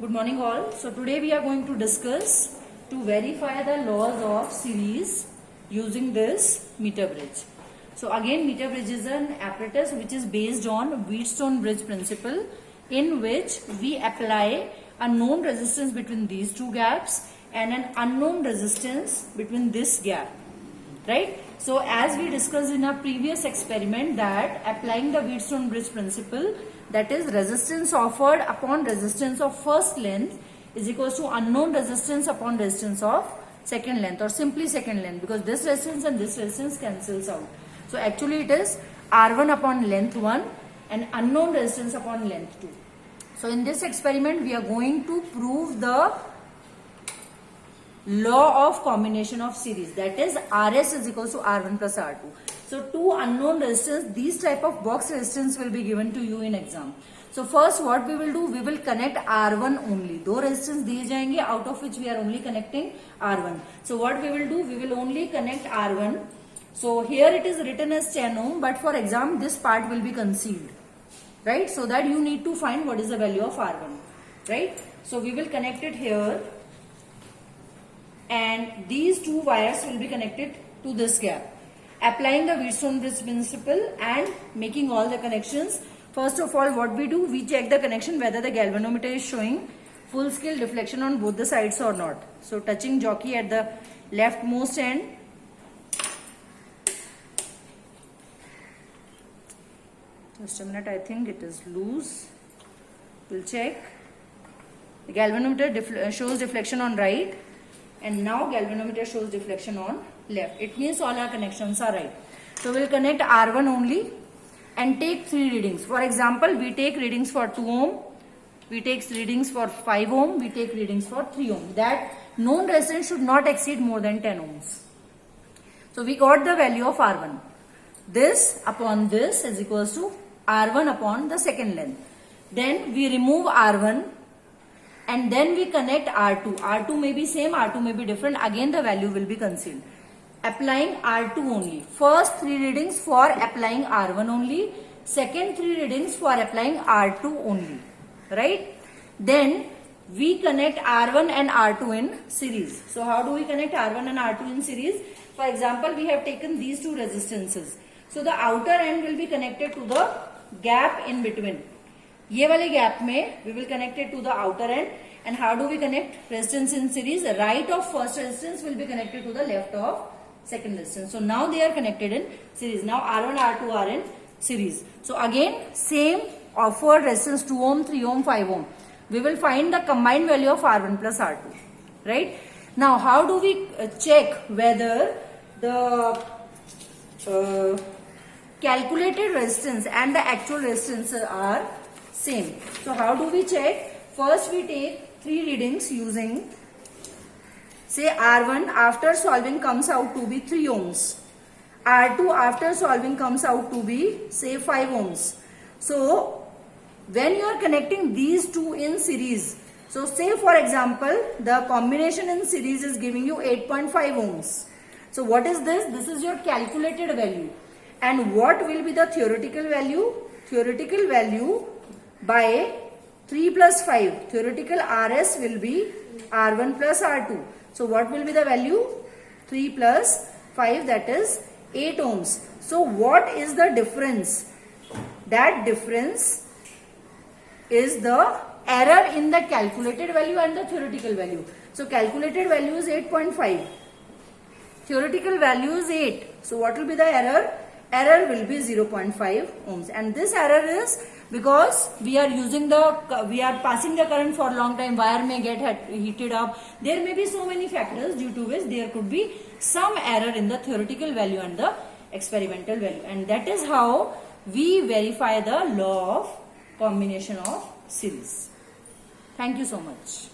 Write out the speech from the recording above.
Good morning all. So today we are going to discuss to verify the laws of series using this meter bridge. So again, meter bridge is an apparatus which is based on Wheatstone bridge principle, in which we apply a known resistance between these two gaps and an unknown resistance between this gap, right? So as we discussed in our previous experiment, that applying the Wheatstone bridge principle, that is resistance offered upon resistance of first length is equals to unknown resistance upon resistance of second length, or simply second length, because this resistance and this resistance cancels out. So actually it is R1 upon length 1 and unknown resistance upon length 2. So in this experiment we are going to prove the law of combination of series, that is RS is equals to R1 plus R2. So two unknown resistance, these type of box resistance will be given to you in exam. So first what we will do, we will connect R1 only. दो resistance दिए जाएंगे, out of which we are only connecting R1. So what we will do, we will only connect R1. So here it is written as 10 ohm, but for exam this part will be concealed, right? So that you need to find what is the value of R1, right? So we will connect it here, and these two wires will be connected to this gap. Applying the Wheatstone bridge principle and making all the connections. First of all, what we do, we check the connection whether the galvanometer is showing full scale deflection on both the sides or not. So touching jockey at the leftmost end. Just a minute, I think it is loose. We'll check. The galvanometer shows deflection on right, and now galvanometer shows deflection on left. It means all our connections are right. So we'll connect R1 only and take 3 readings. For example, we take readings for 2 ohm, we take readings for 5 ohm, we take readings for 3 ohm. That known resistance should not exceed more than 10 ohms. So we got the value of R1. This upon this is equals to R1 upon the second length. Then we remove R1 and then we connect R2. R2 may be same, R2 may be different. Again the value will be concealed. Applying R2 only. First 3 readings for applying R1 only. Second 3 readings for applying R2 only. Right? Then we connect R1 and R2 in series. So how do we connect R1 and R2 in series? For example, we have taken these two resistances. So the outer end will be connected to the gap in between. ये वाले gap में we will connect it to the outer end. And how do we connect resistance in series? The right of first resistance will be connected to the left of second resistance. So now they are connected in series. Now R1, R2 are in series. So again same offered resistance 2 ohm, 3 ohm, 5 ohm. We will find the combined value of R1 plus R2. Right? Now how do we check whether the calculated resistance and the actual resistance are same? So how do we check? First we take 3 readings using, say R1 after solving comes out to be 3 ohms. R2 after solving comes out to be say 5 ohms. So when you are connecting these two in series, so say for example the combination in series is giving you 8.5 ohms. So what is this? This is your calculated value. And what will be the theoretical value? Theoretical value by 3 plus 5. Theoretical RS will be R1 plus R2. So what will be the value? 3 plus 5, that is 8 ohms. So what is the difference? That difference is the error in the calculated value and the theoretical value. So calculated value is 8.5. Theoretical value is 8. So what will be the error? Error will be 0.5 ohms. And this error is because we are passing the current for a long time, wire may get heated up. There may be so many factors due to which there could be some error in the theoretical value and the experimental value. And that is how we verify the law of combination of series. Thank you so much.